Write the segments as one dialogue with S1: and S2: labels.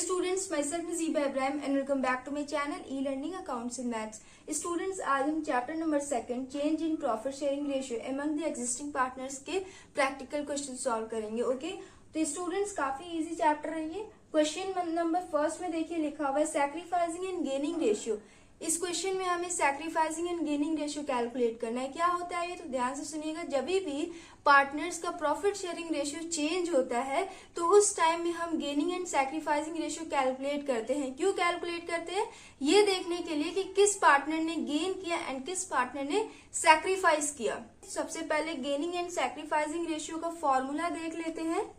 S1: Students, myself Zeeba Ibrahim and welcome back to my channel e learning accounts and maths. Students, आज हम chapter number 2 change in profit sharing ratio among the existing partners के practical question solve करेंगे। Okay, तो students काफी easy chapter है ये। Question number 1 में देखिए लिखा हुआ है सैक्रिफाइसिंग एंड गेनिंग रेशियो। इस क्वेश्चन में हमें sacrificing and gaining ratio calculate करना है। क्या होता है ये, तो ध्यान से सुनिएगा। जब भी पार्टनर्स का प्रॉफिट शेयरिंग रेशियो चेंज होता है तो उस टाइम में हम gaining and sacrificing ratio calculate करते हैं। क्यों कैलकुलेट करते हैं? ये देखने के लिए कि किस पार्टनर ने गेन किया एंड किस पार्टनर ने सैक्रिफाइस किया। सबसे पहले गेनिंग एंड सैक्रिफाइसिंग रेशियो का फॉर्मूला देख लेते हैं,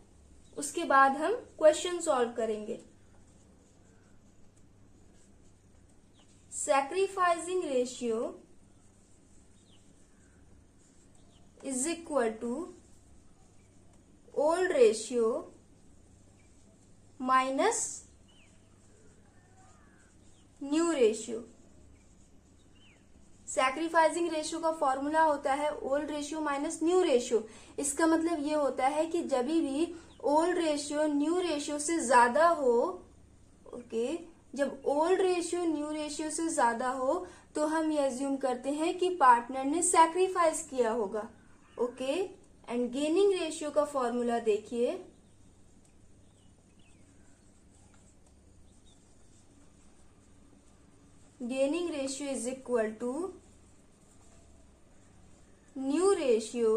S1: उसके बाद हम क्वेश्चन सॉल्व करेंगे। Sacrificing ratio is equal to old ratio minus new ratio। Sacrificing ratio का फॉर्मूला होता है old ratio minus new ratio. इसका मतलब ये होता है कि जब भी ओल्ड रेशियो न्यू रेशियो से ज्यादा हो, ओके, जब ओल्ड रेशियो न्यू रेशियो से ज्यादा हो तो हम ये अज्यूम करते हैं कि पार्टनर ने सैक्रिफाइस किया होगा। ओके, एंड गेनिंग रेशियो का फॉर्मूला देखिए। Gaining ratio is equal to new ratio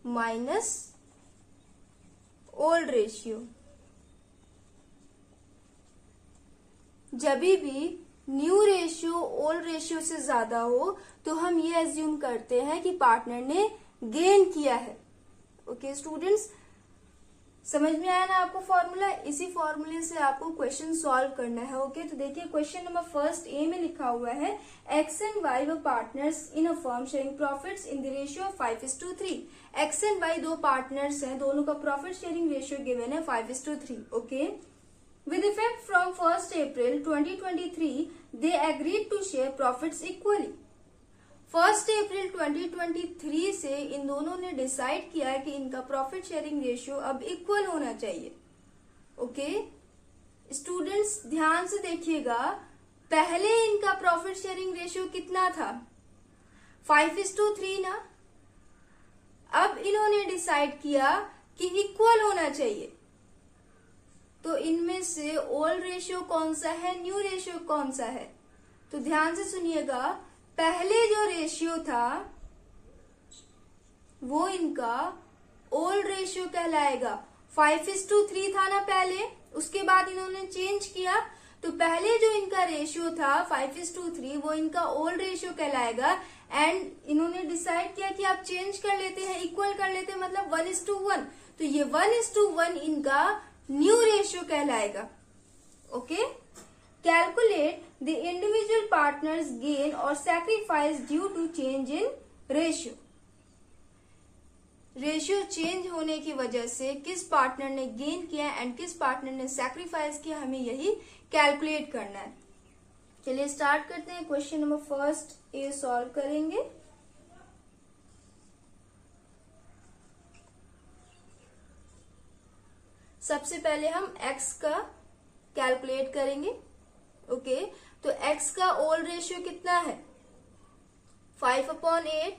S1: minus old ratio. जब भी न्यू रेशियो ओल्ड रेशियो से ज्यादा हो तो हम ये अज्यूम करते हैं कि पार्टनर ने गेन किया है। ओके स्टूडेंट्स, समझ में आया ना आपको फॉर्मूला? इसी फॉर्मूले से आपको क्वेश्चन सॉल्व करना है। ओके, तो देखिए क्वेश्चन नंबर 1 ए में लिखा हुआ है X and Y were partners in a firm sharing profits in the ratio of 5:3। X and Y दो पार्टनर्स हैं, दोनों का प्रॉफिट शेयरिंग रेशियो गिवन है 5:3। Okay, with effect from 1st April 2023, they agreed to share profits equally। 1st April 2023 से इन दोनों ने decide किया कि इनका प्रॉफिट शेयरिंग रेशियो अब इक्वल होना चाहिए। ओके स्टूडेंट्स, ध्यान से देखिएगा, पहले इनका प्रॉफिट शेयरिंग रेशियो कितना था? 5:3 ना। अब इन्होंने डिसाइड किया कि इक्वल होना चाहिए, तो इनमें से ओल्ड रेशियो कौन सा है, न्यू रेशियो कौन सा है? तो ध्यान से सुनिएगा, पहले जो रेशियो था वो इनका ओल्ड रेशियो कहलाएगा। 5:3 था ना पहले, उसके बाद इन्होंने चेंज किया, तो पहले जो इनका रेशियो था 5:3 वो इनका ओल्ड रेशियो कहलाएगा। एंड इन्होंने डिसाइड किया कि आप चेंज कर लेते हैं, इक्वल कर लेते हैं, मतलब 1:1, तो ये 1:1 इनका न्यू रेशियो कहलाएगा। Okay, calculate the individual partners gain और sacrifice due to change in ratio. Ratio change होने की वजह से किस पार्टनर ने गेन किया एंड किस पार्टनर ने सैक्रिफाइस किया, हमें यही कैलकुलेट करना है। चलिए स्टार्ट करते हैं। क्वेश्चन नंबर 1 ए सॉल्व करेंगे। सबसे पहले हम x का कैलकुलेट करेंगे। ओके, तो x का ओल्ड रेशियो कितना है? 5/8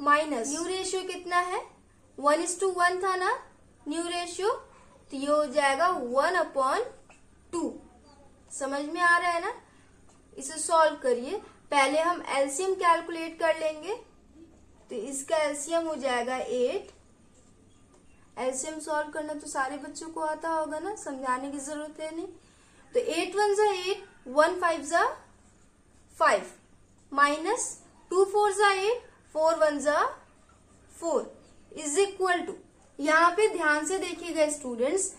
S1: माइनस न्यू रेशियो कितना है? 1:1 था ना न्यू रेशियो, तो ये हो जाएगा 1/2। समझ में आ रहा है ना? इसे सॉल्व करिए। पहले हम एलसीएम कैलकुलेट कर लेंगे, तो इसका एलसीएम हो जाएगा 8। एलसीएम सॉल्व करना तो सारे बच्चों को आता होगा ना, समझाने की जरूरत है नहीं। तो 8 1 जा 8, 1 5 जा 5 माइनस 2 4 जा 8, 4 1 जा 4 इज इक्वल टू, यहाँ पे ध्यान से देखिएगा स्टूडेंट्स,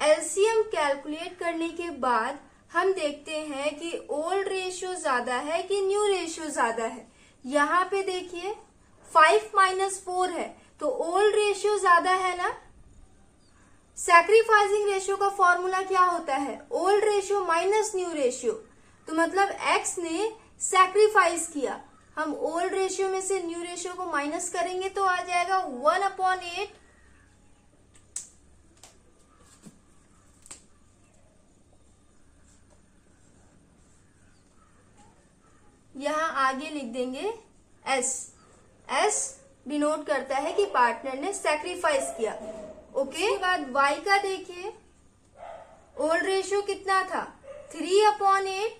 S1: एलसीएम कैलकुलेट करने के बाद हम देखते हैं कि ओल्ड रेशियो ज्यादा है कि न्यू रेशियो ज्यादा है। यहाँ पे देखिए 5 - 4 है, तो ओल्ड रेशियो ज्यादा है ना। सैक्रिफाइसिंग रेशियो का फॉर्मूला क्या होता है? Old ratio minus new ratio. तो मतलब एक्स ने सैक्रिफाइस किया, हम ओल्ड रेशियो में से न्यू रेशियो को माइनस करेंगे तो आ जाएगा 1/8 यहाँ आगे लिख देंगे एस। एस डिनोट करता है कि पार्टनर ने सैक्रिफाइस किया। ओके, उसके बाद वाई का देखिए, ओल्ड रेशियो कितना था 3/8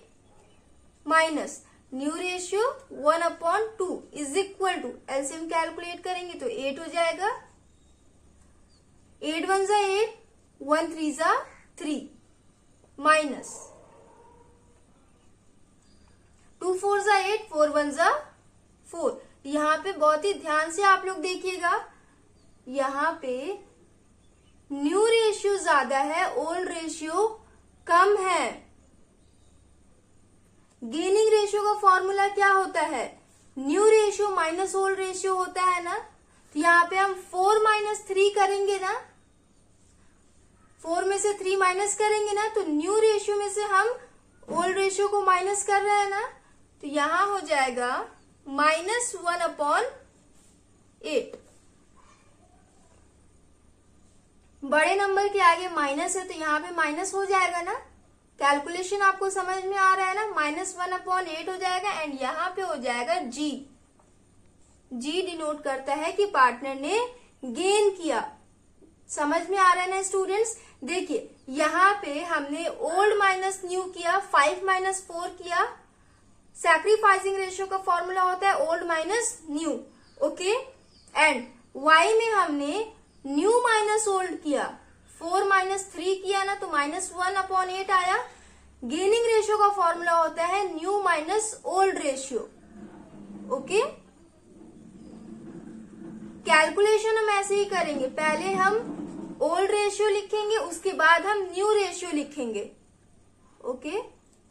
S1: minus new ratio 1/2 is equal to, LCM calculate करेंगे तो 8 हो जाएगा। 8 1 जा 8, 1 3 जा 3 माइनस 2 4 जा 8, 4 1 जा 4। यहाँ पे बहुत ही ध्यान से आप लोग देखिएगा, यहाँ पे न्यू रेशियो ज्यादा है, ओल्ड रेशियो कम है। गेनिंग रेशियो का फॉर्मूला क्या होता है, new ratio minus old ratio होता है ना। तो यहाँ पे हम 4 - 3 करेंगे ना, 4 में से 3 माइनस करेंगे ना, तो न्यू रेशियो में से हम ओल्ड रेशियो को माइनस कर रहे हैं ना, तो यहां हो जाएगा -1/8। बड़े नंबर के आगे माइनस है तो यहाँ पे माइनस हो जाएगा ना। कैलकुलेशन आपको समझ में आ रहा है ना, -1/8 हो जाएगा एंड यहाँ पे हो जाएगा जी। जी डिनोट करता है कि पार्टनर ने गेन किया। समझ में आ रहा है ना स्टूडेंट्स। देखिए यहाँ पे हमने ओल्ड माइनस न्यू किया, 5 - 4 किया। सैक्रिफाइसिंग रेशियो का फॉर्मूला होता है old minus new. Okay, and Y में हमने न्यू माइनस ओल्ड किया, 4 - 3 किया ना, तो -1/8 आया। गेनिंग रेशियो का फॉर्मूला होता है new minus old ratio. Okay, calculation हम ऐसे ही करेंगे, पहले हम ओल्ड रेशियो लिखेंगे, उसके बाद हम न्यू रेशियो लिखेंगे। ओके,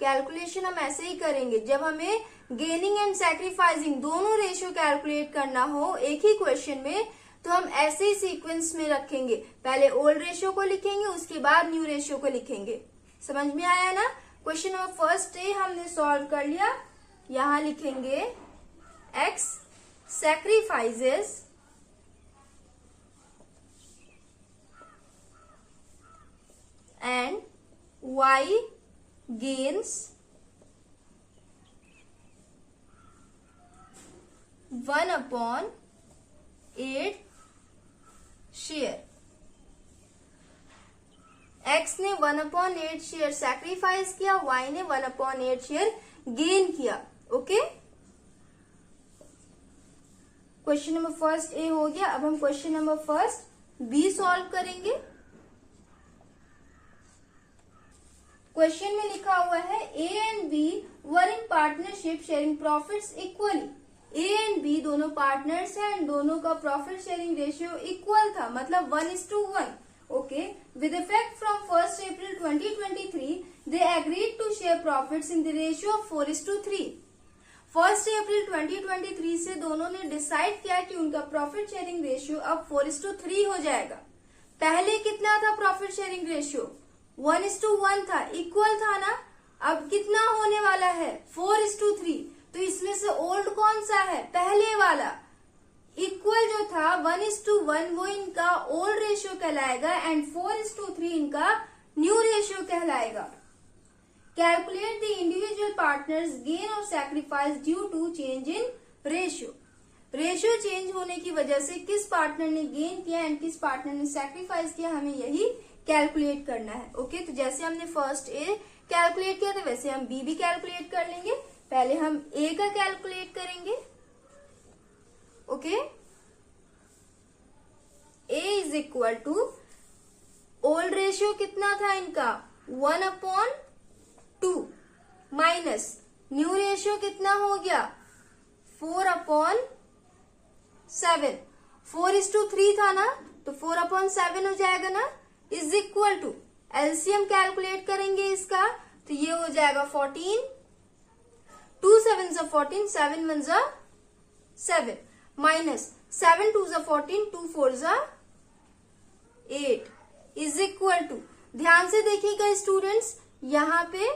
S1: कैलकुलेशन हम ऐसे ही करेंगे। जब हमें गेनिंग एंड सैक्रिफाइसिंग दोनों रेशियो कैलकुलेट करना हो एक ही क्वेश्चन में, तो हम ऐसे ही सीक्वेंस में रखेंगे, पहले ओल्ड रेशियो को लिखेंगे, उसके बाद न्यू रेशियो को लिखेंगे। समझ में आया ना। क्वेश्चन नंबर फर्स्ट ए हमने सॉल्व कर लिया। यहां लिखेंगे X sacrifices and y gains 1/8 share. x ने 1/8 शेयर सैक्रिफाइस किया, y ने 1/8 शेयर गेन किया। Okay, question number first A हो गया। अब हम question number first B solve करेंगे। क्वेश्चन में लिखा हुआ है A and B were in partnership sharing profits equally. A and B दोनों पार्टनर्स हैं एंड दोनों का प्रॉफिट शेयरिंग रेशियो इक्वल था, मतलब 1:1। Okay, with effect from 1 April 2023 they agreed to share profits in the ratio of 4:3। 1 April 2023 से दोनों ने decide किया कि उनका प्रॉफिट शेयरिंग रेशियो अब 4:3 हो जाएगा। पहले कितना था प्रॉफिट शेयरिंग रेशियो, 1:1 था, इक्वल था ना। अब कितना होने वाला है 4:3। तो इसमें से ओल्ड कौन सा है, पहले वाला। इक्वल जो था 1:1 वो इनका ओल्ड रेशियो कहलाएगा एंड 4:3 इनका न्यू रेशियो कहलाएगा। Calculate the individual partners gain और sacrifice due to change in ratio. Ratio change होने की वजह से किस पार्टनर ने गेन किया एंड किस पार्टनर ने सैक्रिफाइस किया, हमें यही कैलकुलेट करना है। ओके, तो जैसे हमने फर्स्ट ए कैलकुलेट किया था वैसे हम बी भी कैलकुलेट कर लेंगे। पहले हम ए का कैलकुलेट करेंगे। Okay, A is equal to old ratio कितना था इनका 1/2 माइनस न्यू रेशियो कितना हो गया 4/7। 4:3 था ना, तो 4/7 हो जाएगा ना, is equal to LCM calculate करेंगे इसका, तो ये हो जाएगा 14। 2 7 14, 7 1 7 माइनस 7 2 14, 2 4 8 इज इक्वल टू। ध्यान से देखिएगा स्टूडेंट्स, यहाँ पे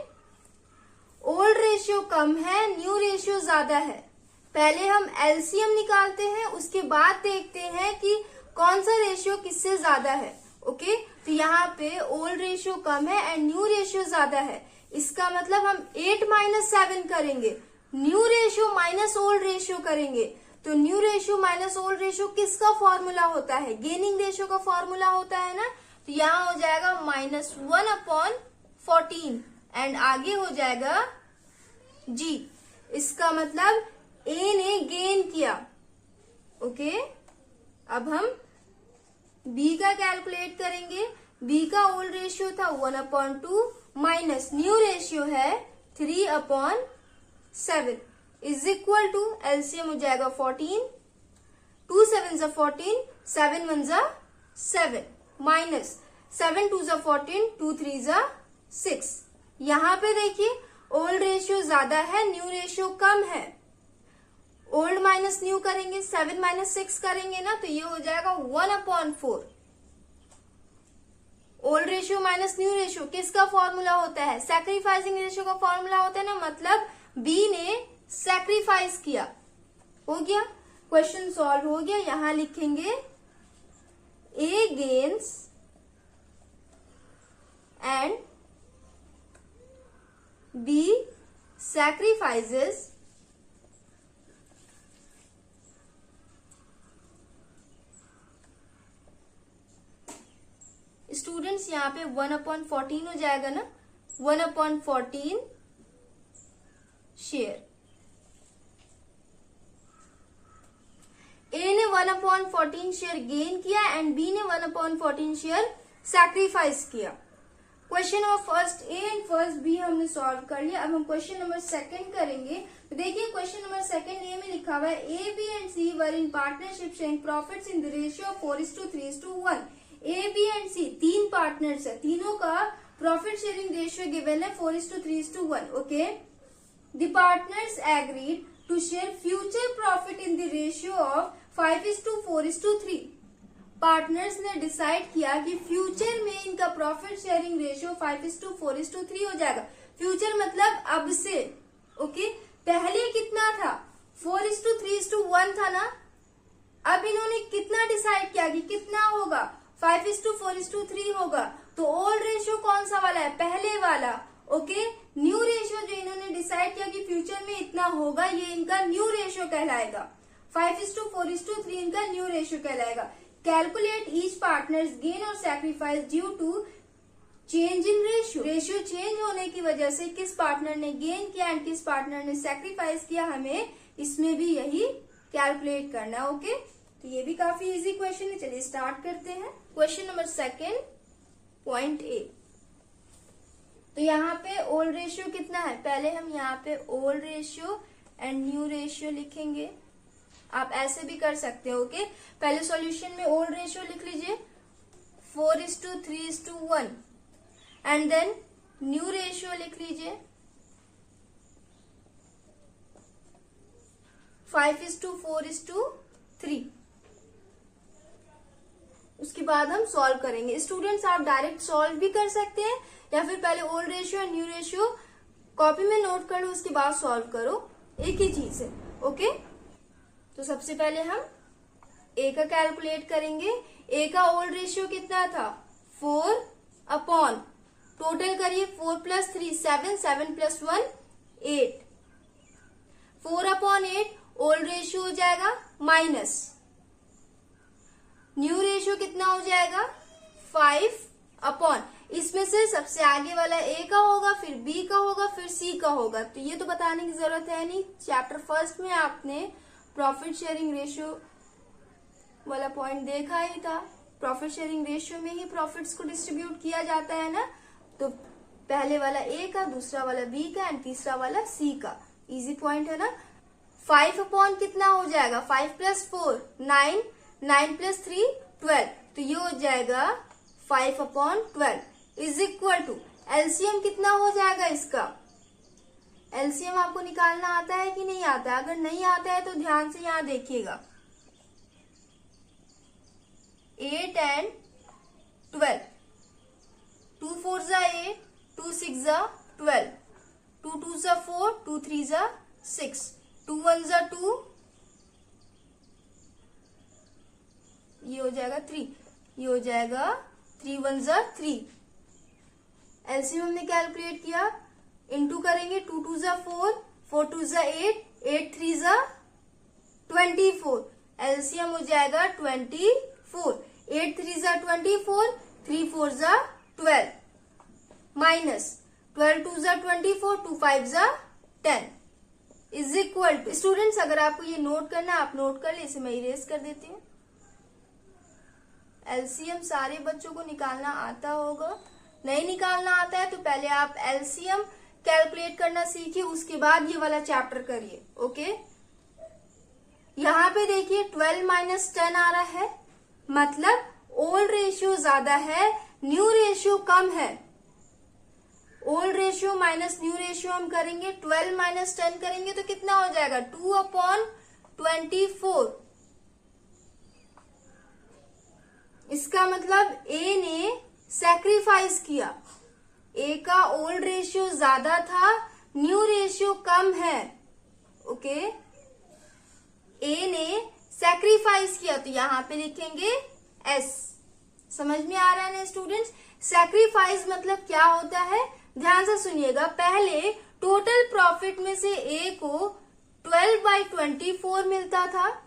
S1: ओल्ड रेशियो कम है, न्यू रेशियो ज्यादा है। पहले हम एलसीएम निकालते हैं, उसके बाद देखते हैं कि कौन सा रेशियो किससे ज्यादा है। ओके, तो यहाँ पे ओल्ड रेशियो कम है एंड न्यू रेशियो ज्यादा है। इसका मतलब हम 8 - 7 करेंगे, new ratio minus old ratio करेंगे, तो new ratio minus old ratio किसका फॉर्मूला होता है? गेनिंग रेशियो का फॉर्मूला होता है ना। तो यहाँ हो जाएगा -1/14 एंड आगे हो जाएगा जी। इसका मतलब ए ने गेन किया। ओके, अब हम बी का कैलकुलेट करेंगे। बी का ओल्ड रेशियो था 1/2 माइनस न्यू रेशियो है 3/7 इज इक्वल टू एलसीएम हो जाएगा 14, 2 7 14, 7 1 7 माइनस 7 2 14, 2 3 6। यहाँ पे देखिए ओल्ड रेशियो ज्यादा है, न्यू रेशियो कम है। ओल्ड माइनस न्यू करेंगे, 7 माइनस 6 करेंगे ना, तो ये हो जाएगा 1/4। Old ratio minus new ratio किसका फॉर्मूला होता है? सैक्रिफाइसिंग रेशियो का फॉर्मूला होता है ना, मतलब बी ने सैक्रिफाइस किया। हो गया, क्वेश्चन सॉल्व हो गया। यहां लिखेंगे A gains and B sacrifices students. यहाँ पे 1/14 हो जाएगा ना, 1/14 शेयर। ए ने 1/14 शेयर गेन किया एंड बी ने 1/14 शेयर सैक्रिफाइस किया। Question number first A and first B हमने सॉल्व कर लिया। अब हम क्वेश्चन नंबर सेकंड करेंगे। तो देखिए क्वेश्चन नंबर सेकंड ए में लिखा हुआ है A B and C were in partnership sharing profits in the ratio of 4:3:1। A B and C तीन पार्टनर्स है, तीनों का प्रॉफिट शेयरिंग रेशियो गिवन है 4:3:1। Okay, the partners agreed to share future profit in the ratio of 5:4:3। Partners ने decide किया कि future में इनका प्रॉफिट शेयरिंग रेशियो 5:4:3 हो जाएगा। फ्यूचर मतलब अब से। ओके, पहले कितना था? 4:3:1 था ना। अब इन्होंने कितना डिसाइड किया कि कितना होगा? 5:4:3 होगा। तो ओल्ड रेशियो कौन सा वाला है? पहले वाला। ओके, न्यू रेशियो जो इन्होंने डिसाइड किया कि फ्यूचर में इतना होगा, ये इनका न्यू रेशियो कहलाएगा। 5:4:3 इनका न्यू रेशियो कहलाएगा। कैलकुलेट ईच पार्टनर्स गेन और sacrifice due to change in ratio. Ratio change होने की वजह से किस पार्टनर ने गेन किया एंड किस पार्टनर ने सैक्रिफाइस किया, हमें इसमें भी यही कैलकुलेट करना है। ओके, तो ये भी काफी इजी क्वेश्चन है। चलिए स्टार्ट करते हैं। Question number second, point A. तो यहाँ पे ओल्ड रेशियो कितना है? पहले हम यहाँ पे old ratio and new ratio लिखेंगे। आप ऐसे भी कर सकते हो। ओके, पहले सॉल्यूशन में ओल्ड रेशियो लिख लीजिए 4:3:1 एंड देन न्यू रेशियो लिख लीजिए 5:4:3। उसके बाद हम सॉल्व करेंगे। स्टूडेंट्स आप डायरेक्ट सॉल्व भी कर सकते हैं या फिर पहले ओल्ड रेशियो और न्यू रेशियो कॉपी में नोट कर लो, उसके बाद सॉल्व करो, एक ही चीज है। ओके, तो सबसे पहले हम ए का कैलकुलेट करेंगे। ए का ओल्ड रेशियो कितना था? 4/, टोटल करिए 4 + 3 7, 7 + 1 8। 4/8 ओल्ड रेशियो हो जाएगा माइनस न्यू रेशियो कितना हो जाएगा? 5/। इसमें से सबसे आगे वाला ए का होगा, फिर बी का होगा, फिर सी का होगा। तो ये तो बताने की जरूरत है नहीं, चैप्टर फर्स्ट में आपने प्रॉफिट शेयरिंग रेशियो वाला पॉइंट देखा ही था। प्रॉफिट शेयरिंग रेशियो में ही प्रॉफिट्स को डिस्ट्रीब्यूट किया जाता है ना। तो पहले वाला ए का, दूसरा वाला बी का एंड तीसरा वाला सी का। इजी पॉइंट है ना। 5/, कितना हो जाएगा? 5 + 4 9, 9 + 3 12। तो ये हो जाएगा 5/12 इज इक्वल टू एलसीएम कितना हो जाएगा इसका? एलसीएम आपको निकालना आता है कि नहीं आता है? अगर नहीं आता है तो ध्यान से यहां देखिएगा। 8 and 12, 2 4s 8, 2 6s 12, 2 2s 4, 2 3s 6, 2 1s 2, ये हो जाएगा 3, ये हो जाएगा 3 1s 3। एलसीएम हमने कैलकुलेट किया, इनटू करेंगे 2 2s 4, 4 2 जा 8, 8 3 जा 24, एलसीएम हो जाएगा 24, 8 3 जा 24, 3 4 जा 12, माइनस 12 2 जा 24, 2 5 जा 10 इज इक्वल टू। स्टूडेंट्स अगर आपको ये नोट करना है आप नोट कर ले, इसे मैं इरेज कर देती हूँ। एलसीएम सारे बच्चों को निकालना आता होगा, नहीं निकालना आता है तो पहले आप एलसीएम कैलकुलेट करना सीखिए, उसके बाद ये वाला चैप्टर करिए। ओके, यहाँ पे देखिए 12 माइनस 10 आ रहा है, मतलब ओल्ड रेशियो ज्यादा है, न्यू रेशियो कम है। Old ratio minus new ratio हम करेंगे, 12 माइनस 10 करेंगे तो कितना हो जाएगा 2/24। इसका मतलब ए ने सैक्रिफाइस किया, ए का ओल्ड रेशियो ज्यादा था, न्यू रेशियो कम है। ओके, ए ने सैक्रिफाइस किया तो यहां पे लिखेंगे एस। समझ में आ रहा है ना स्टूडेंट्स? सैक्रिफाइस मतलब क्या होता है, ध्यान से सुनिएगा। पहले टोटल प्रॉफिट में से ए को 12/24 मिलता था,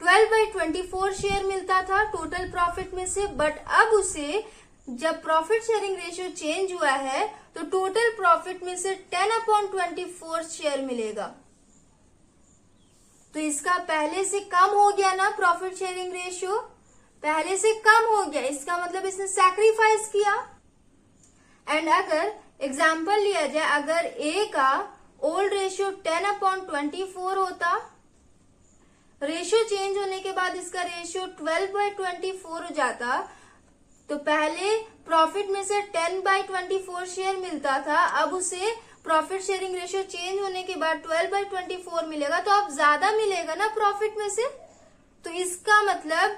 S1: 12/24 शेयर मिलता था टोटल प्रॉफिट में से, बट अब उसे जब प्रॉफिट शेयरिंग रेशियो चेंज हुआ है तो टोटल प्रॉफिट में से 10/24 शेयर मिलेगा। तो इसका पहले से कम हो गया ना, प्रॉफिट शेयरिंग रेशियो पहले से कम हो गया, इसका मतलब इसने सैक्रिफाइस किया। एंड अगर एग्जाम्पल लिया जाए, अगर ए का ओल्ड रेशियो 10/24 होता, रेशियो चेंज होने के बाद इसका रेशियो 12/24 हो जाता, तो पहले प्रॉफिट में से 10/24 शेयर मिलता था, अब उसे प्रॉफिट शेयरिंग रेशियो चेंज होने के बाद 12/24 मिलेगा, तो अब ज्यादा मिलेगा ना प्रॉफिट में से, तो इसका मतलब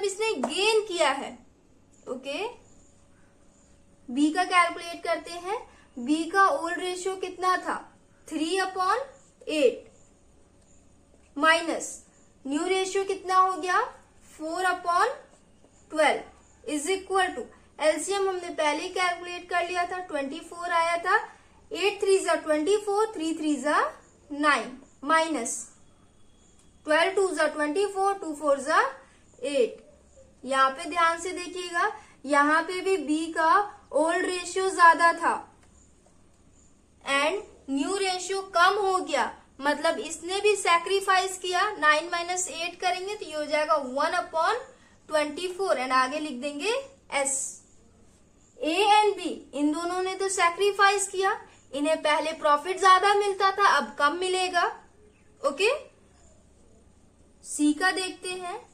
S1: इसने गेन किया है। ओके, बी का कैलकुलेट करते हैं। बी का ओल्ड रेशियो कितना था 3/8 माइनस न्यू रेशियो कितना हो गया 4/12 इज इक्वल टू, एलसीएम हमने पहले ही कैलकुलेट कर लिया था, 24 आया था, 8 3 जा 24, 3 3 जा 9 माइनस 12 2 जा 24, 2 4 जा 8। यहाँ पे ध्यान से देखिएगा, यहाँ पे भी बी का ओल्ड रेशियो ज्यादा था एंड न्यू रेशियो कम हो गया, मतलब इसने भी सैक्रिफाइस किया। 9 माइनस 8 करेंगे तो ये हो जाएगा 1/24 एंड आगे लिख देंगे S. A and be in दोनों ने तो सैक्रिफाइस किया, इन्हें पहले प्रॉफिट ज्यादा मिलता था, अब कम मिलेगा। ओके, सी का देखते हैं।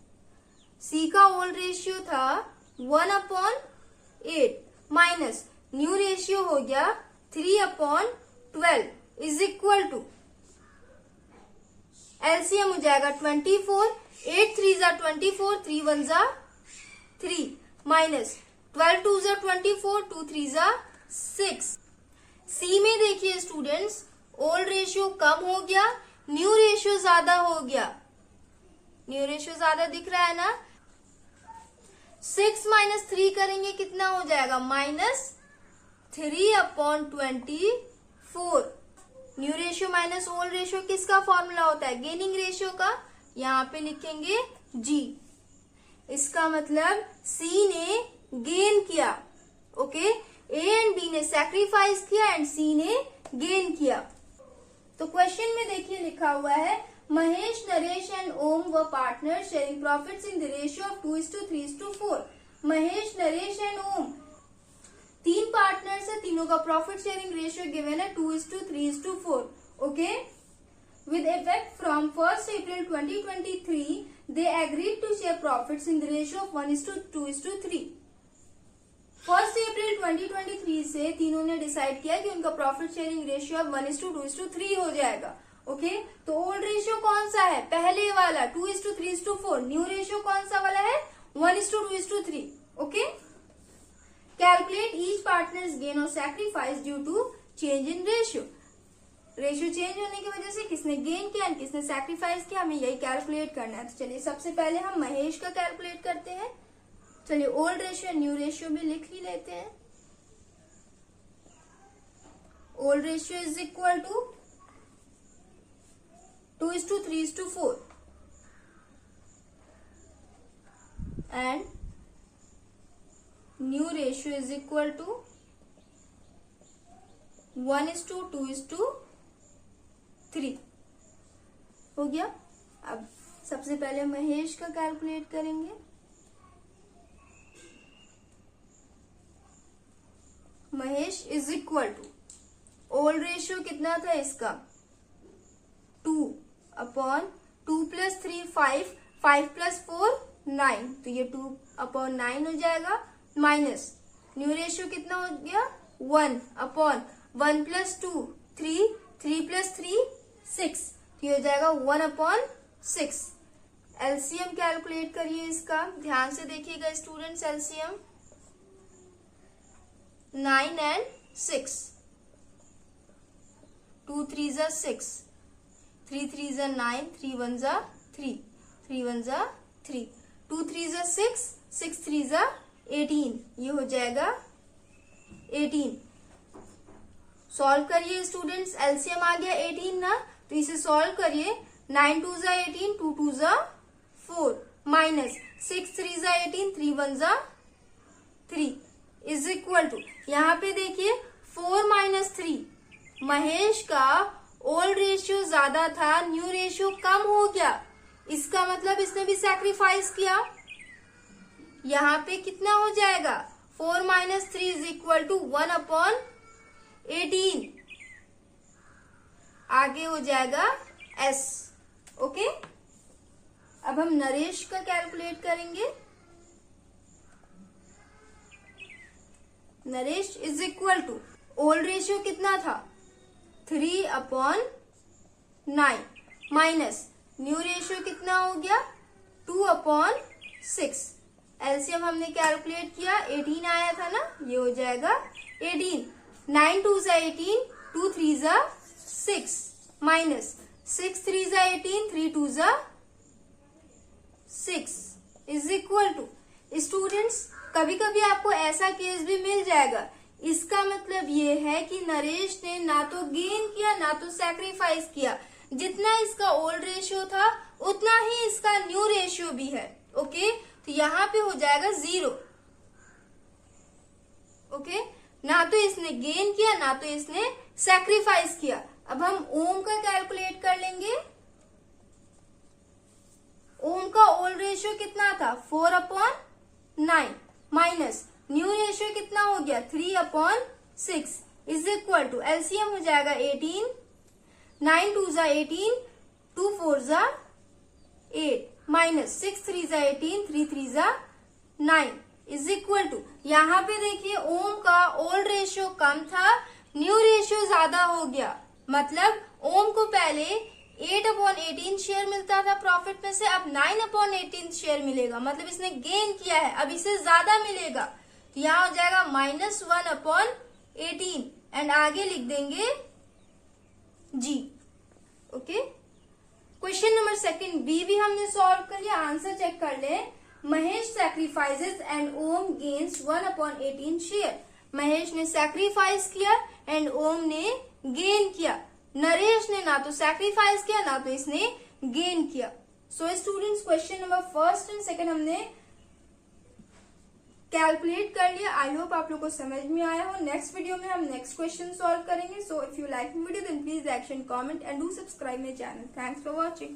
S1: सी का ओल्ड रेशियो था 1/8 माइनस न्यू रेशियो हो गया 3/12 इज इक्वल टू, एलसीएम हो जाएगा 24, 8 3 जा 24, 3 1 जा 3 माइनस 12 2 जा 24, 2 3 जा 6। सी में देखिए स्टूडेंट्स, ओल्ड रेशियो कम हो गया, न्यू रेशियो ज्यादा हो गया। न्यू रेशियो ज्यादा दिख रहा है ना, 6 माइनस 3 करेंगे कितना हो जाएगा -3/24। New ratio minus old ratio किसका फॉर्मूला होता है, गेनिंग रेशियो का, यहाँ पे लिखेंगे जी। इसका मतलब सी ने गेन किया। ओके, ए एंड बी ने सैक्रिफाइस किया एंड सी ने गेन किया। तो क्वेश्चन में देखिए लिखा हुआ है, Mahesh, Naresh and Om were partner sharing profits in the ratio of 2:3:4। Mahesh, Naresh and Om तीन पार्टनर्स है, तीनों का प्रॉफिट शेयरिंग रेशियो गिवन है 2:3:4। Okay, with effect from 1st April 2023 they agreed to share profits in the ratio of 1:2:3। 1st April 2023 से तीनों ने decide किया कि उनका प्रॉफिट शेयरिंग रेशियो अब 1:2:3 हो जाएगा। ओके, तो ओल्ड रेशियो कौन सा है, पहले वाला 2:3:4। न्यू रेशियो कौन सा वाला है 1:2:3। Okay, calculate each partners gain और sacrifice due to change in ratio. Ratio change होने की वजह से किसने गेन किया एंड किसने सैक्रिफाइस किया, हमें यही कैलकुलेट करना है। तो चलिए सबसे पहले हम महेश का कैलकुलेट करते हैं। चलिए ओल्ड रेशियो न्यू रेशियो भी लिख ही लेते हैं। Old ratio is equal to 2:3:4 and new ratio is equal to 1:2:3 हो गया। अब सबसे पहले महेश का कैलकुलेट करेंगे। महेश इज इक्वल टू ओल रेशियो कितना था इसका 2/2 + 3 5 5 + 4 9, तो ये 2/9 हो जाएगा, माइनस न्यू रेशियो कितना हो गया 1/1 + 2 3 3 + 3 6, तो ये हो जाएगा 1/6। एलसीएम कैलकुलेट करिए इसका, ध्यान से देखिएगा students. LCM 9 and 6, 2 3s are 6, 3 3s are 9, 3 1s are 3, 3 1s are 3, 2 3s are 6, 6 3s are 18, ये हो जाएगा 18। सॉल्व करिए स्टूडेंट्स, एलसीएम आ गया 18 ना, तो इसे सॉल्व करिए। 9 2s are 18, 2 2s are 4, minus 6 3s are 18, 3 1s are 3 is equal to, यहाँ पे देखिए 4 - 3, महेश का ओल्ड रेशियो ज्यादा था, न्यू रेशियो कम हो गया, इसका मतलब इसने भी सैक्रिफाइस किया। यहाँ पे कितना हो जाएगा 4 - 3 इज इक्वल टू 1/18, आगे हो जाएगा S। ओके, अब हम नरेश का कैलकुलेट करेंगे। Naresh is equal to old ratio कितना था 3/9 माइनस न्यू रेशियो कितना हो गया 2/6। एलसीएम हमने कैलकुलेट किया 18 आया था ना, ये हो जाएगा 18। 9 2s are 18, 2 3s are 6, minus 6 3s are 18, 3 2s are 6 is equal to. Students, कभी कभी आपको ऐसा केस भी मिल जाएगा, इसका मतलब ये है कि नरेश ने ना तो गेन किया ना तो सैक्रिफाइस किया, जितना इसका ओल्ड रेशियो था उतना ही इसका न्यू रेशियो भी है। ओके, तो यहाँ पे हो जाएगा 0। ओके, ना तो इसने गेन किया ना तो इसने सैक्रिफाइस किया। अब हम ओम का कैलकुलेट कर लेंगे। ओम का ओल्ड रेशियो कितना था 4/9 माइनस न्यू रेशियो कितना हो गया 3/6 इज इक्वल टू, एलसीएम हो जाएगा 18, 9 2s are 18, 2 4s are 8, minus 6 3s are 18, 3 3s are 9 is equal to. यहाँ पे देखिए ओम का ओल्ड रेशियो कम था, न्यू रेशियो ज्यादा हो गया, मतलब ओम को पहले 8/18 शेयर मिलता था प्रॉफिट में से, अब 9/18 शेयर मिलेगा, मतलब इसने गेन किया है, अब इसे ज्यादा मिलेगा, तो यहाँ हो जाएगा -1/18 एंड आगे लिख देंगे जी। ओके, क्वेश्चन नंबर 2 बी भी हमने सॉल्व कर लिया, आंसर चेक कर ले। Mahesh sacrifices and Om gains 1/18 share. Mahesh ने सैक्रिफाइस किया एंड ओम ने गेन किया। नरेश ने ना तो सैक्रिफाइस किया ना तो इसने गेन किया। So students, question number 1 and 2 हमने कैलकुलेट कर लिया। आई होप आप लोग को समझ में आया हो। नेक्स्ट वीडियो में हम नेक्स्ट क्वेश्चन सॉल्व करेंगे। So if you like video then please like and comment and do subscribe my channel. Thanks for watching.